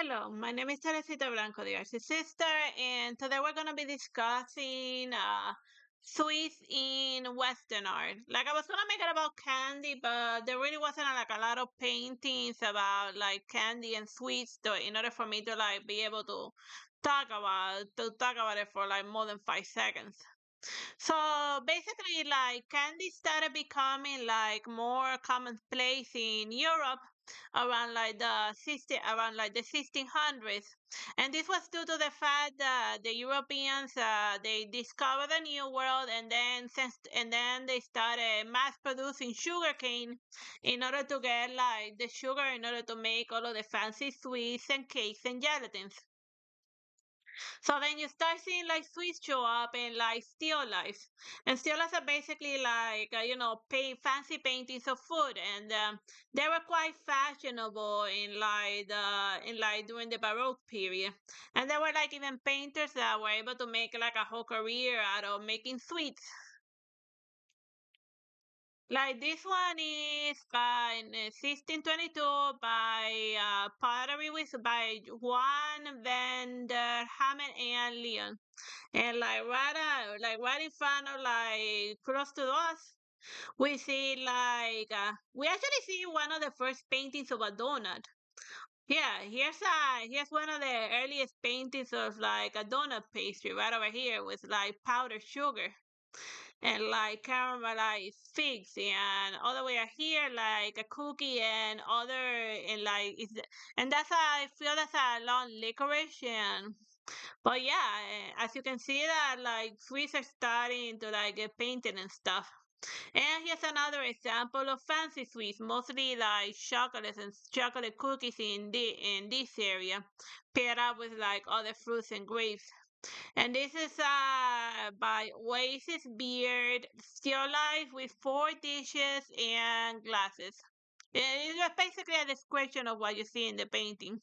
Hello, my name is Teresita Blanco, the Artsy sister, and today we're going to be discussing sweets in Western art. Like I was going to make it about candy, but there really wasn't like a lot of paintings about like candy and sweets in order for me to like be able to talk about it for like more than 5 seconds. So basically, like candy started becoming like more commonplace in Europe around like the 1600s, and this was due to the fact that the Europeans they discovered a new world, and then they started mass producing sugarcane in order to get like the sugar in order to make all of the fancy sweets and cakes and gelatins. So then you start seeing like sweets show up in like still lifes, and still lifes are basically like fancy paintings of food, and they were quite fashionable in like during the Baroque period, and there were like even painters that were able to make like a whole career out of making sweets. Like this one is by 1622 by pottery with by Juan van der Hamen and Leon. And like right in front of like close to us, we see we actually see one of the first paintings of a donut. Yeah, here's one of the earliest paintings of like a donut pastry right over here with like powdered sugar and like caramelized figs, and all the way out here like a cookie and other and like is and that's I feel that's a long licorice, and but yeah, as you can see that like sweets are starting to like get painted and stuff. And here's another example of fancy sweets, mostly like chocolates and chocolate cookies in this area, paired up with like other fruits and grapes. And this is by Oasis Beard, still life with four dishes and glasses. It's just basically a description of what you see in the painting.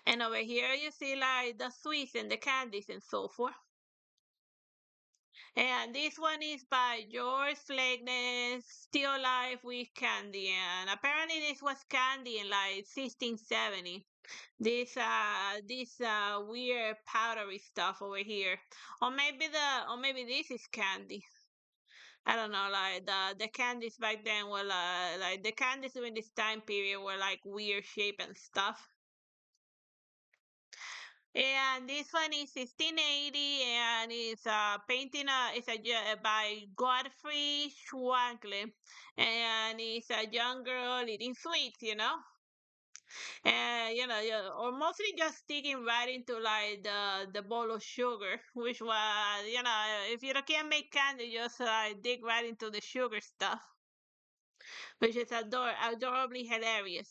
And over here you see like the sweets and the candies and so forth. And this one is by George Flagness, Still Life with Candy. And apparently this was candy in like 1670. This weird powdery stuff over here. Or maybe this is candy. I don't know, like the candies back then were like the candies during this time period were like weird shape and stuff. And this one is 1680, and it's a painting. By Godfrey Schwankle, and it's a young girl eating sweets, and or mostly just sticking right into like the bowl of sugar, which was if you can't make candy, just dig right into the sugar stuff, which is adorably hilarious.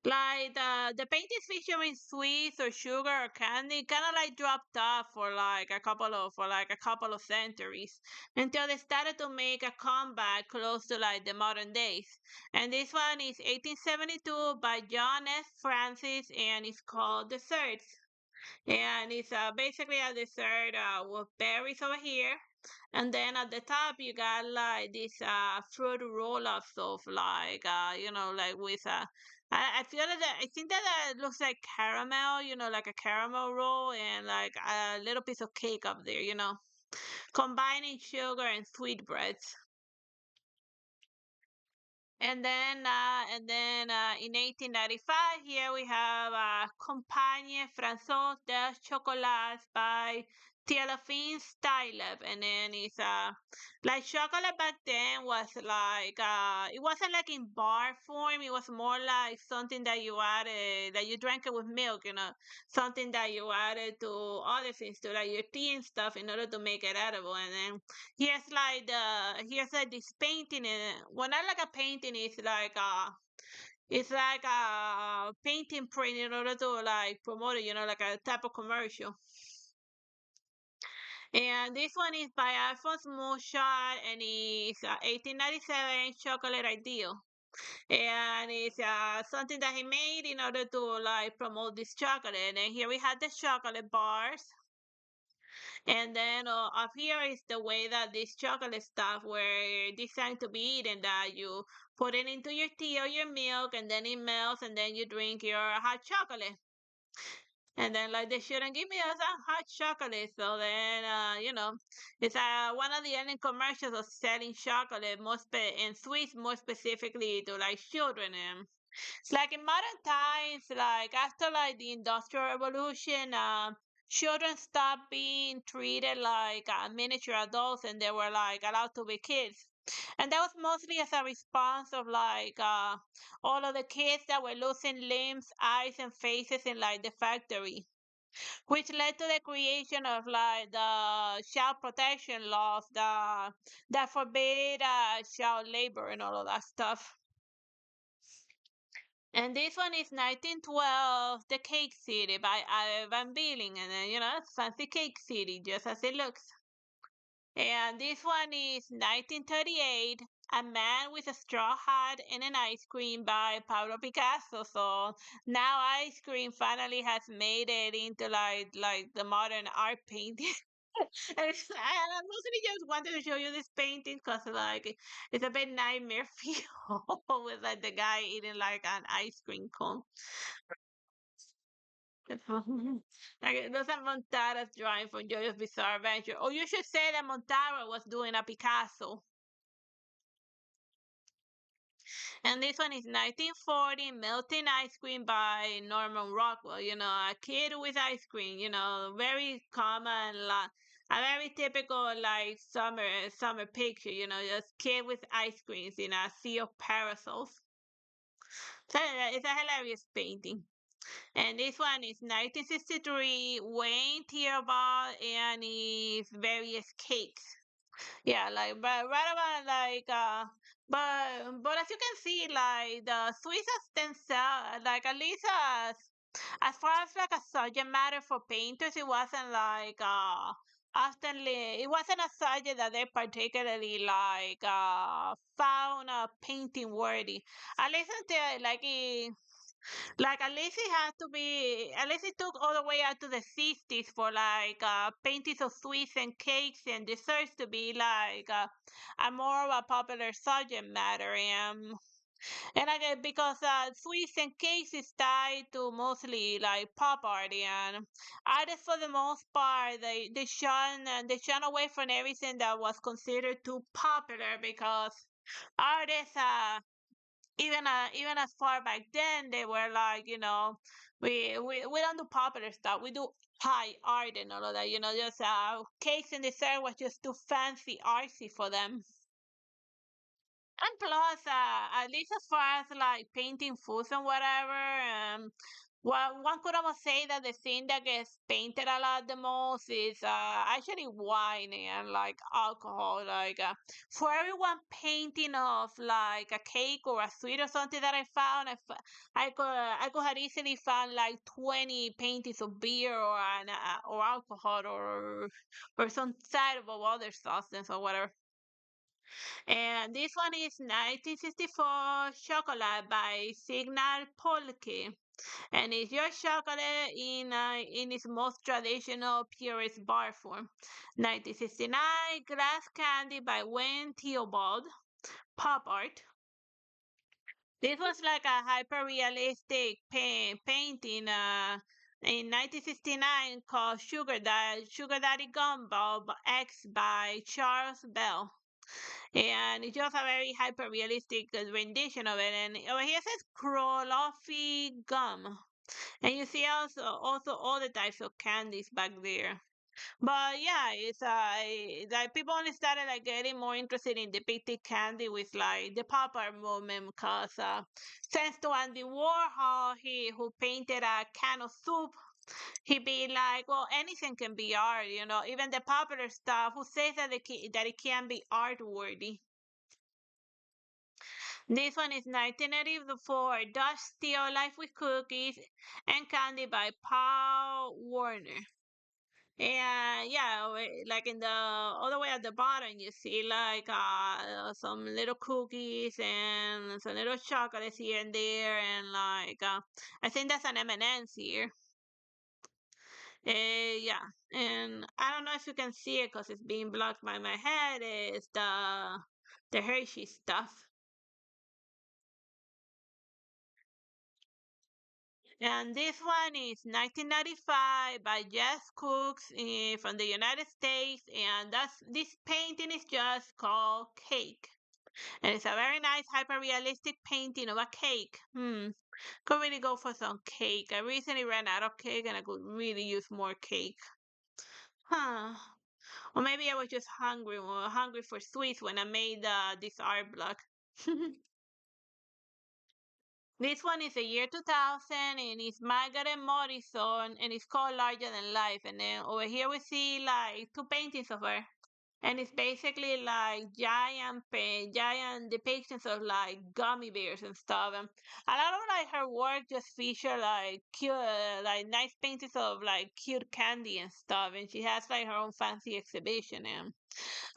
Like the paintings featuring sweets or sugar or candy kind of like dropped off for like a couple of centuries until they started to make a comeback close to like the modern days. And this one is 1872 by John S. Francis, and it's called Desserts. And it's basically a dessert with berries over here, and then at the top you got like these fruit roll-ups of like with I feel that I think that looks like caramel, like a caramel roll and like a little piece of cake up there, combining sugar and sweet breads. And then in 1895, here we have Compagne Française des Chocolats by Théophile Styleb. And then it's like chocolate back then was like it wasn't like in bar form. It was more like something that you added, that you drank it with milk, something that you added to other things, to like your tea and stuff, in order to make it edible. And then here's like this painting. Well, not like a painting. It's like a painting print in order to like promote it. Like a type of commercial. And this one is by Alphonse Mouchard, and it's 1897 Chocolate Ideal. And it's something that he made in order to like promote this chocolate. And then here we have the chocolate bars. And then up here is the way that this chocolate stuff were designed to be eaten, that you put it into your tea or your milk and then it melts and then you drink your hot chocolate. And then like they shouldn't give me some hot chocolate. So then it's one of the ending commercials of selling chocolate and sweets more specifically to like children. And it's like in modern times, like after like the industrial revolution, children stopped being treated like miniature adults and they were like allowed to be kids. And that was mostly as a response of like all of the kids that were losing limbs, eyes, and faces in like the factory, which led to the creation of like the child protection laws that forbade child labor and all of that stuff. And this one is 1912, The Cake City by Van Beeling. And then, it's fancy cake city, just as it looks. And this one is 1938, A Man with a Straw Hat and an Ice Cream by Pablo Picasso. So now ice cream finally has made it into like the modern art painting. And I mostly just wanted to show you this painting because like it's a bit nightmare feel with like the guy eating like an ice cream cone. Like those are Montara's drawing from Jojo's Bizarre Adventure. Or you should say that Montara was doing a Picasso. And this one is 1940, Melting Ice Cream by Norman Rockwell. A kid with ice cream. Very common, a very typical like summer picture. Just kid with ice creams in a sea of parasols. So it's a hilarious painting. And this one is 1963, Wayne Theobald and his various cakes. Yeah, like but right about like but as you can see, like the Swiss themselves, like at least as far as like a subject matter for painters, it wasn't like oftenly it wasn't a subject that they particularly like found painting worthy. At least until like at least it had to be at least it took all the way out to the 60s for like paintings of sweets and cakes and desserts to be like a more of a popular subject matter. And again, because sweets and cakes is tied to mostly like pop art, and artists for the most part they shun away from everything that was considered too popular, because artists even as far back then they were like, we don't do popular stuff, we do high art and all of that, just cakes and dessert was just too fancy artsy for them. And plus, at least as far as like painting foods and whatever, well, one could almost say that the thing that gets painted a lot the most is actually wine and like alcohol. Like for everyone painting of like a cake or a sweet or something that I found, I could have easily found like 20 paintings of beer or alcohol or some type of other substance or whatever. And this one is 1964 Chocolate by Signal Polke. And it's your chocolate in its most traditional, purest bar form. 1969 Glass Candy by Wayne Theobald. Pop art. This was like a hyper realistic painting in 1969 called Sugar Daddy Gumball X by Charles Bell. And it's just a very hyper realistic rendition of it. And over here it says Kroloffy gum, and you see also all the types of candies back there. But yeah, it's like people only started like getting more interested in depicting candy with like the pop art movement, because thanks to Andy Warhol, he who painted a can of soup, he'd be like, well, anything can be art, even the popular stuff. Who says that it can be art worthy? This one is 1984, Dutch Still Life with Cookies and Candy by Paul Warner. And yeah, like in the all the way at the bottom, you see like some little cookies and some little chocolates here and there, and like I think that's an M&M's here. Yeah, and I don't know if you can see it because it's being blocked by my head. Is the Hershey stuff, and this one is 1995 by Jess Cooks from the United States, and that's this painting is just called Cake, and it's a very nice hyper-realistic painting of a cake. Could really go for some cake. I recently ran out of cake, and I could really use more cake. Huh. Or maybe I was just hungry or hungry for sweets when I made this art block. This one is the year 2000 and it's Margaret Morrison and it's called Larger Than Life. And then over here we see like two paintings of her. And it's basically like giant depictions of like gummy bears and stuff. And a lot of like her work just feature like cute, like nice paintings of like cute candy and stuff. And she has like her own fancy exhibition. And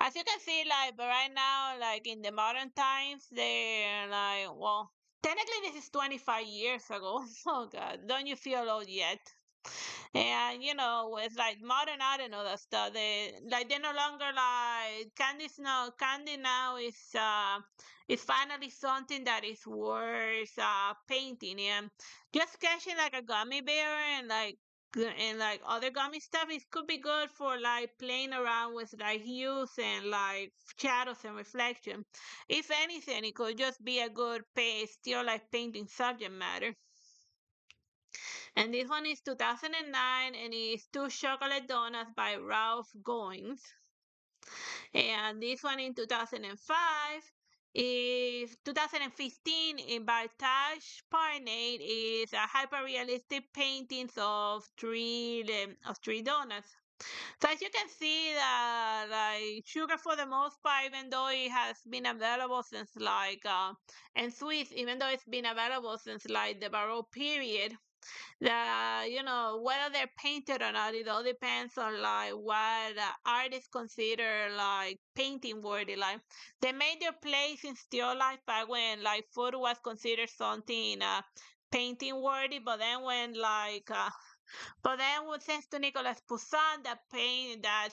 as you can see, like, but right now, like in the modern times, they're like, well, technically this is 25 years ago. Oh God, don't you feel old yet? And with like modern art and all that stuff, they're no longer like candy now is finally something that is worth painting. And just sketching like a gummy bear and like other gummy stuff, it could be good for like playing around with like hues and like shadows and reflection. If anything, it could just be a good still like painting subject matter. And this one is 2009 and it's Two Chocolate Donuts by Ralph Goins. And this one in 2005 is 2015 by Taj Parnate is a hyper-realistic paintings of three donuts. So as you can see, like sugar for the most part, even though it has been available since and sweets, even though it's been available since like the Baroque period, whether they're painted or not, it all depends on like what artists consider like painting worthy. Like they made their place in still life back when like food was considered something painting worthy, but then with thanks to Nicolas Poussin that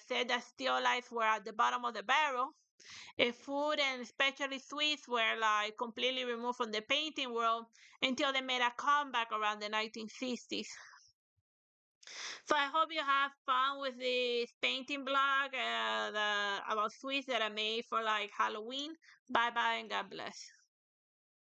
said that still lifes were at the bottom of the barrel, if food and especially sweets were like completely removed from the painting world until they made a comeback around the 1960s. So I hope you have fun with this painting blog about sweets that I made for like Halloween. Bye bye and God bless.